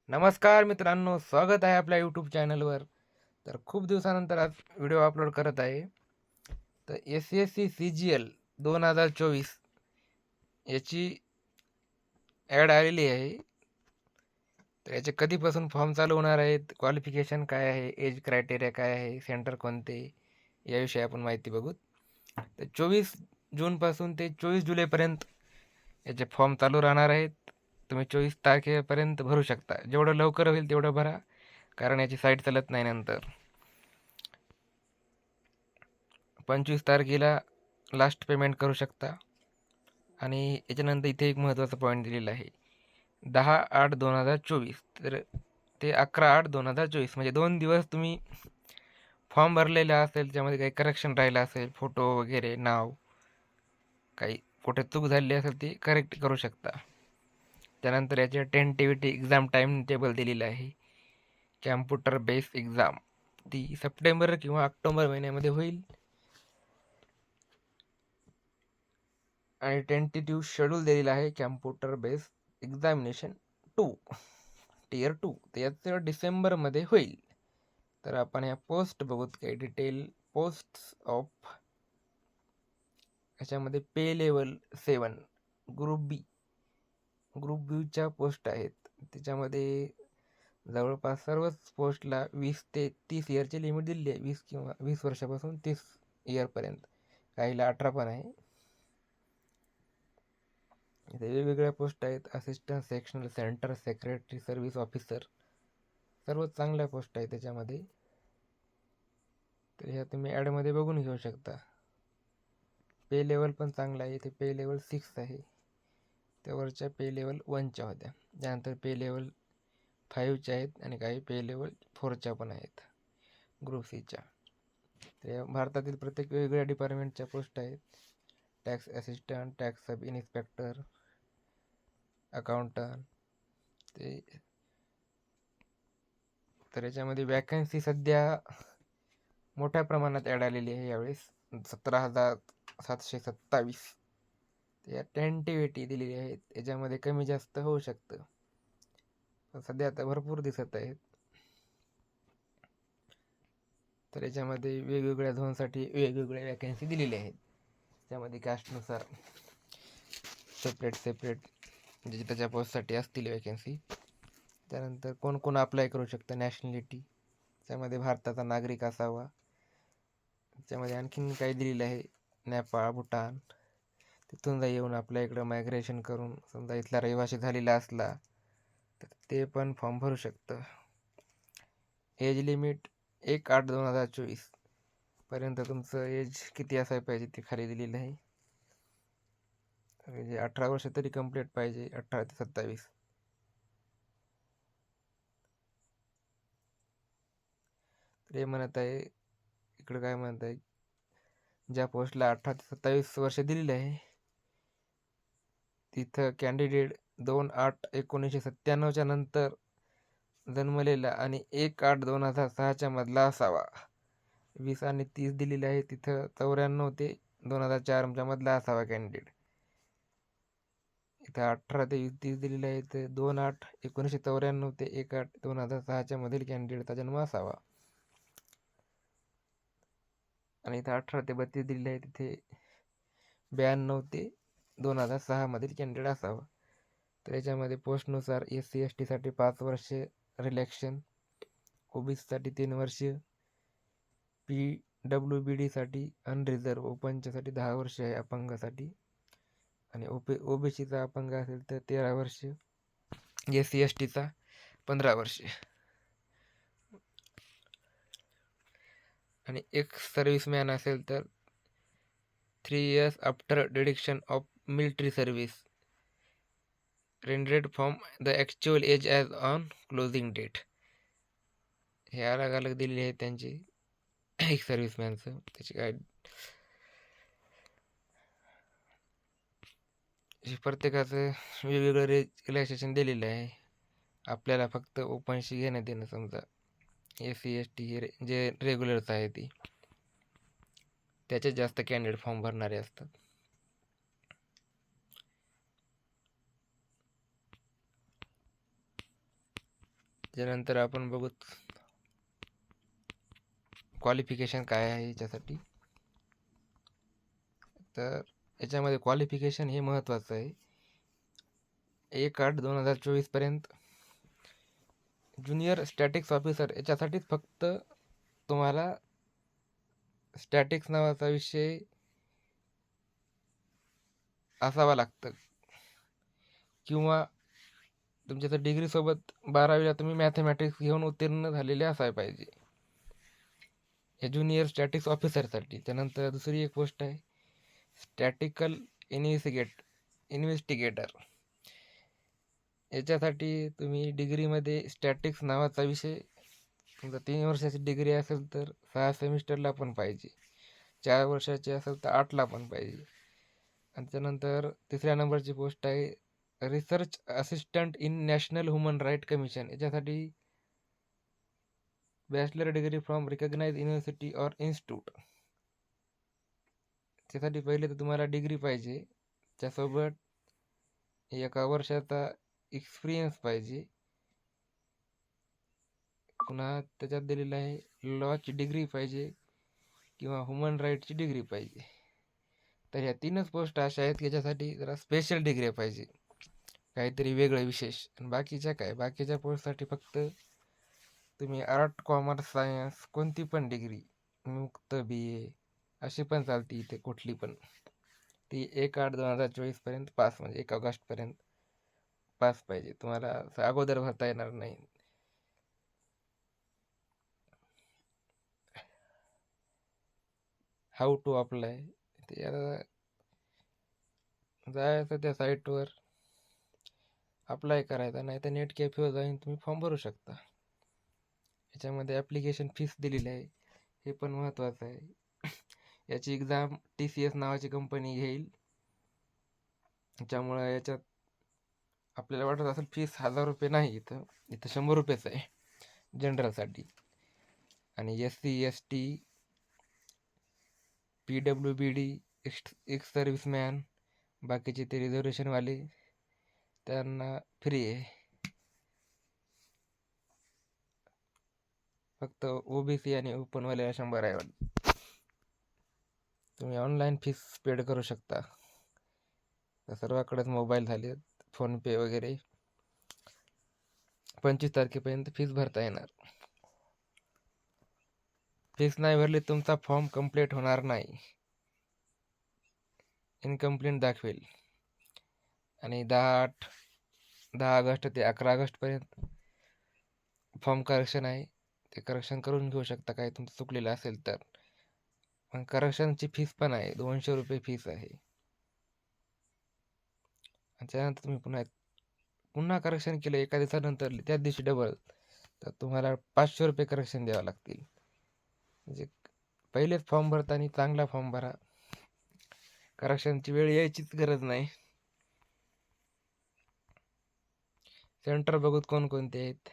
नमस्कार मित्रांनो, स्वागत आहे आपल्या यूट्यूब चॅनलवर. तर खूप दिवसानंतर आज व्हिडिओ अपलोड करत आहे. तर SSC CGL 2024 याची ॲड आलेली आहे. तर याचे कधीपासून फॉर्म चालू होणार आहेत, क्वालिफिकेशन काय आहे, एज क्रायटेरिया काय आहे, सेंटर कोणते, याविषयी आपण माहिती बघू. तर 24 जूनपासून ते 24 जुलैपर्यंत याचे फॉर्म चालू राहणार आहेत. तुम्ही 24 तारखेपर्यंत भरू शकता. जेवढं लवकर होईल तेवढं भरा, कारण याची साईट चालत नाही नंतर. 25 तारखेला लास्ट पेमेंट करू शकता. आणि याच्यानंतर इथे एक महत्त्वाचा पॉईंट दिलेला आहे, 10/8/2024 तर ते 11/8/2024 म्हणजे 2 दिवस तुम्ही फॉर्म भरलेला असेल, त्यामध्ये काही करेक्शन राहिलं असेल, फोटो वगैरे, नाव, काही कुठे चूक झाली असेल ती करेक्ट करू शकता. त्यानंतर याच्या टेंटिव्हिटी एक्झाम टाईम टेबल दिलेलं आहे. कॅम्प्युटर बेस एक्झाम ती सप्टेंबर किंवा ऑक्टोबर महिन्यामध्ये होईल. आणि टेंटेटिव्ह शेड्यूल दिलेला आहे कॅम्प्युटर बेस एक्झामिनेशन 2 टियर 2 तर याचं डिसेंबरमध्ये होईल. तर आपण या पोस्ट बघूत, काही डिटेल पोस्ट ऑफ याच्यामध्ये पे लेवल 7 ग्रुप बीच्या पोस्ट आहेत. त्याच्यामध्ये जवळपास सर्वच पोस्टला 20 ते 30 इयरची लिमिट दिली आहे, 20 वर्षापासून 30 इयरपर्यंत, काहीला 18 पण आहे. इथे वेगवेगळ्या पोस्ट आहेत, assistant sectional centre secretary service officer, सर्व चांगल्या पोस्ट आहेत त्याच्यामध्ये. तर ह्या तुम्ही ॲडमध्ये बघून घेऊ शकता. पे लेवल पण चांगला आहे, इथे पे लेवल 6 आहे, त्यावरच्या पे लेवल 1च्या होत्या. त्यानंतर पे लेवल 5च्या आहेत आणि काही पे लेवल 4च्या पण आहेत ग्रुप सीच्या. तर भारतातील प्रत्येक वेगवेगळ्या डिपार्टमेंटच्या पोस्ट आहेत. Tax assistant, tax sub inspector, accountant ते. तर याच्यामध्ये वॅकन्सी सध्या मोठ्या प्रमाणात ॲड आलेली आहे यावेळेस, 17,727. या टेंटिव्हिटी दिलेली आहेत, याच्यामध्ये कमी जास्त होऊ शकतं, पण सध्या आता भरपूर दिसत आहेत. तर याच्यामध्ये वेगवेगळ्या झोनसाठी वेगवेगळ्या वॅकन्सी दिलेल्या आहेत. त्यामध्ये कास्टनुसार सेपरेट म्हणजे त्याच्या पोस्टसाठी असतील वॅकन्सी. त्यानंतर कोण कोण अप्लाय करू शकतं, नॅशनॅलिटी, त्यामध्ये भारताचा नागरिक असावा. त्यामध्ये आणखीन काही दिलेलं आहे, नेपाळ, भूटान, तिथून येऊन आपल्या इकडं मायग्रेशन करून समजा इथला रहिवासी झालेला असला तर ते पण फॉर्म भरू शकतं. एज लिमिट 1/8/2024 पर्यंत तुमचं एज किती असायला पाहिजे ते खाली दिलेलं आहे. म्हणजे 18 वर्ष तरी कंप्लीट पाहिजे, 18 ते 27. तर हे म्हणत आहे, इकडं काय म्हणत आहे, ज्या पोस्टला 18 ते 27 वर्ष दिलेली आहे तिथं कॅन्डिडेट 2/8/1997च्या नंतर जन्मलेला आणि 1/8/2006च्या मधला असावा. 20 आणि 30 दिलेले आहे, तिथं 94 ते 2004च्या मधला असावा कॅन्डिडेट. इथं 18 ते 30 दिलेले आहे, तर 2/8/1994 ते 1/8/2006च्या मधील कॅन्डिडेटचा जन्म असावा. आणि इथं 18 ते 32 दिलेले आहे, तिथे 92 ते 2006 मधील कॅन्डिडेट असावा. तर याच्यामध्ये पोस्टनुसार SC ST साठी 5 वर्ष रिलॅक्शन, OBC साठी 3 वर्ष, PWBD साठी अनरिझर्व, ओपनच्यासाठी 10 वर्ष आहे अपंगासाठी, आणि OBCचा अपंग असेल तर 13 वर्ष, SC STचा 15 वर्ष. आणि एक सर्व्हिसमॅन असेल तर 3 years after deduction of military service rendered from the actual age as on closing date. हे अलग अलग दिलेले आहेत त्यांची एक सर्व्हिसमॅनचं. त्याची काय प्रत्येकाचं वेगवेगळं रिलॅक्सेशन दिलेलं आहे. आपल्याला फक्त ओपनशी घेण्यात येणं, समजा SC ST हे जे रेग्युलरच आहे ती, त्याच्यात जास्त कॅन्डिडेट फॉर्म भरणारे असतात. त्यानंतर आपण बघू क्वालिफिकेशन काय आहे याच्यासाठी. तर याच्यामध्ये क्वालिफिकेशन हे महत्त्वाचं आहे. 1/8/2024 पर्यंत ज्युनियर स्टॅटिक्स ऑफिसर याच्यासाठीच फक्त तुम्हाला स्टॅटिक्स नावाचा विषय असावा लागतं, किंवा तुमच्या तर डिग्रीसोबत 12वीला तुम्ही मॅथमॅटिक्स घेऊन उत्तीर्ण झालेले असायला पाहिजे, हे ज्युनियर स्टॅटिक्स ऑफिसरसाठी. त्यानंतर दुसरी एक पोस्ट आहे स्टॅटिकल इन्व्हेस्टिगेटर. याच्यासाठी तुम्ही डिग्रीमध्ये स्टॅटिक्स नावाचा विषय, समजा 3 वर्षाची डिग्री असेल तर 6 सेमिस्टरला पण पाहिजे, 4 वर्षाची असेल तर 8ला पण पाहिजे. आणि त्यानंतर तिसऱ्या नंबरची पोस्ट आहे research assistant in national human right commission. याच्यासाठी bachelor degree from recognise university or institute. त्यासाठी पहिले तर तुम्हाला डिग्री पाहिजे, त्यासोबत 1 वर्षाचा एक्सपिरियन्स पाहिजे. पुन्हा त्याच्यात दिलेलं आहे लॉची डिग्री पाहिजे किंवा ह्युमन राईटची डिग्री पाहिजे. तर ह्या 3च पोस्ट अशा आहेत की ज्याच्यासाठी जरा स्पेशल डिग्री पाहिजे, काहीतरी वेगळं विशेष. आणि बाकीच्या काय, बाकीच्या पोस्टसाठी फक्त तुम्ही आर्ट, कॉमर्स, सायन्स कोणती पण डिग्री, मुक्त BA अशी पण चालते इथे कुठली पण, ती 1/8/2024 पर्यंत पास, म्हणजे 1 ऑगस्टपर्यंत पास पाहिजे. तुम्हाला अगोदर भरता येणार नाही. हाऊ टू अप्लाय, ते आता जायचं त्या साईटवर अप्लाय करायचा, नाही तर नेट कॅफेवर जाऊन तुम्ही फॉर्म भरू शकता. याच्यामध्ये ॲप्लिकेशन फीस दिलेली आहे, हे पण महत्त्वाचं आहे. याची एक्झाम TCS नावाची कंपनी घेईल. त्यामुळं याच्यात आपल्याला वाटत असेल फीस 1000 रुपये नाही, इथं 100 रुपयेच आहे जनरलसाठी. आणि SC ST PWBD ex serviceman, बाकीचे ते रिझर्वेशनवाले त्यांना फ्री आहे. फक्त OBC आणि ओपनवाल्याला 100 आहे वाटतं. तुम्ही ऑनलाईन फीस पेड करू शकता. तर सर्वाकडेच मोबाईल झाले, फोनपे वगैरे. 25 तारखेपर्यंत फीस भरता येणार. फीस नाही भरली तुमचा फॉर्म कंप्लीट होणार नाही, इनकम्प्लीट दाखवेल. आणि 10 ऑगस्ट ते 11 ऑगस्टपर्यंत फॉर्म करेक्शन आहे, ते करेक्शन करून घेऊ शकता काही तुमचं चुकलेलं असेल तर. पण करेक्शनची फीस पण आहे, 200 रुपये फीस आहे. आणि त्यानंतर तुम्ही पुन्हा करेक्शन केलं एका दिवसानंतर, त्याच दिवशी डबल, तर तुम्हाला 500 रुपये करेक्शन द्यावं लागतील. म्हणजे पहिलेच फॉर्म भरताना चांगला फॉर्म भरा, करेक्शनची वेळ यायचीच गरज नाही. सेंटर बघूत कोणकोणते आहेत.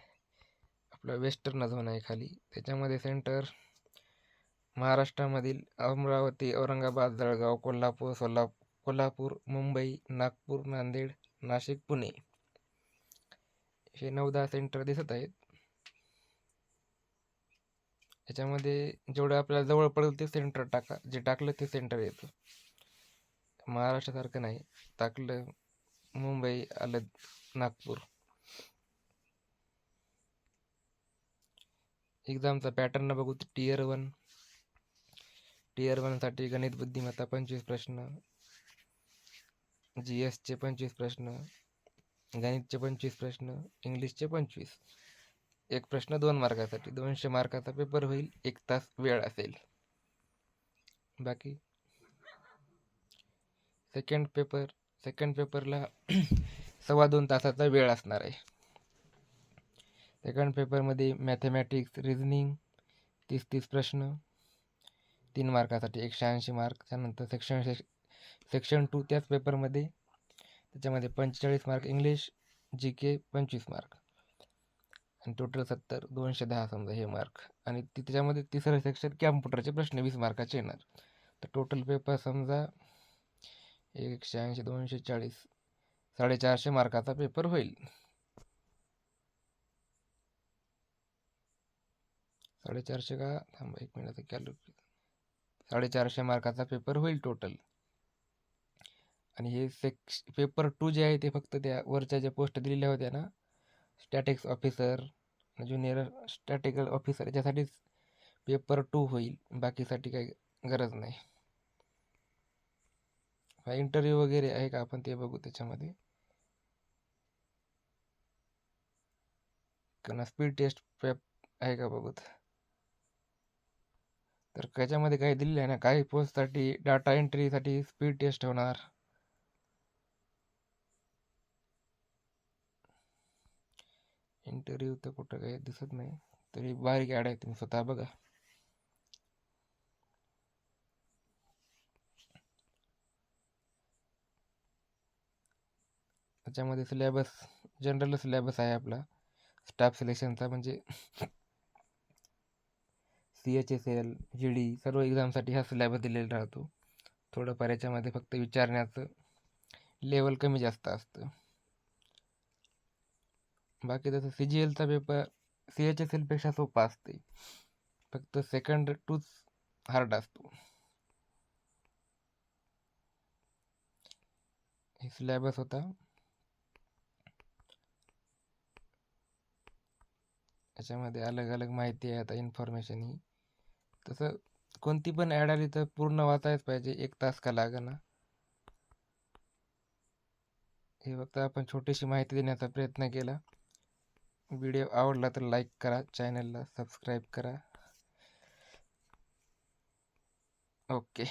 आपलं वेस्टर्न झोन आहे खाली, त्याच्यामध्ये सेंटर महाराष्ट्रामधील अमरावती, औरंगाबाद, जळगाव, कोल्हापूर, मुंबई, नागपूर, नांदेड, नाशिक, पुणे, हे 9-10 सेंटर दिसत आहेत. याच्यामध्ये जेवढं आपल्याला जवळ पडेल ते सेंटर टाका, जे टाकलं ते सेंटर येतं. महाराष्ट्रासारखं नाही, टाकलं मुंबई आलं नागपूर. एक्झामचा पॅटर्न बघू. टियर 1 साठी गणित बुद्धिमत्ता 25 प्रश्न, GSचे 25 प्रश्न, गणितचे 25 प्रश्न, इंग्लिशचे 25. एक प्रश्न 2 मार्कासाठी, 200 मार्काचा पेपर होईल, 1 तास वेळ असेल. बाकी सेकंड पेपरला 2.25 तासाचा वेळ असणार आहे. सेकंड पेपरमध्ये मॅथमॅटिक्स, रिझनिंग 30 प्रश्न, 3 मार्कासाठी 180 मार्क. त्यानंतर सेक्शन 2 त्याच पेपरमध्ये, त्याच्यामध्ये 45 मार्क इंग्लिश, GK 25 मार्क, आणि टोटल 70, 210 समजा हे मार्क. आणि त्याच्यामध्ये तिसरं सेक्शन कॅम्प्युटरचे प्रश्न 20 मार्काचे येणार. तर टोटल पेपर समजा 180, 240, 450 मार्काचा पेपर होईल. 450 का, थांबा 1 मिनिट कॅल्क्युलेट. 450 मार्काचा पेपर होईल टोटल. आणि हे पेपर 2 जे आहे ते फक्त त्या वरच्या ज्या पोस्ट दिलेल्या होत्या ना, स्टॅटिक्स ऑफिसर, ज्युनियर स्टॅटिकल ऑफिसर, याच्यासाठीच पेपर 2 होईल, बाकीसाठी काही गरज नाही. इंटरव्ह्यू वगैरे आहे का आपण ते बघू त्याच्यामध्ये. किंवा स्पीड टेस्ट आहे का बघूत. तर त्याच्यामध्ये काही दिलेलं आहे ना, काही पोस्टसाठी डाटा एंट्रीसाठी स्पीड टेस्ट होणार. इंटरव्ह्यू तर कुठं काही दिसत नाही, तरी बारीक ॲड आहे, तुम्ही स्वतः बघा. त्याच्यामध्ये सिलेबस जनरल सिलेबस आहे आपला स्टाफ सिलेक्शनचा, म्हणजे CHSL GD सर्व एक्झामसाठी हा सिलेबस दिलेला राहतो. थोडंफार याच्यामध्ये फक्त विचारण्याचं लेवल कमी जास्त असतं. बाकी तसं CGLचा पेपर CHSL पेक्षा सोपा असते, फक्त सेकंड टूच हार्ड असतो. हे सिलेबस होता. याच्यामध्ये अलग अलग माहिती आहे. आता इन्फॉर्मेशन ही तसं कोणती पण ॲड आली तर पूर्ण वाचायच पाहिजे, 1 तास का लागेना. हे फक्त आपण छोटीशी माहिती देण्याचा प्रयत्न केला. व्हिडिओ आवडला तर लाईक करा, चॅनलला सबस्क्राईब करा. ओके.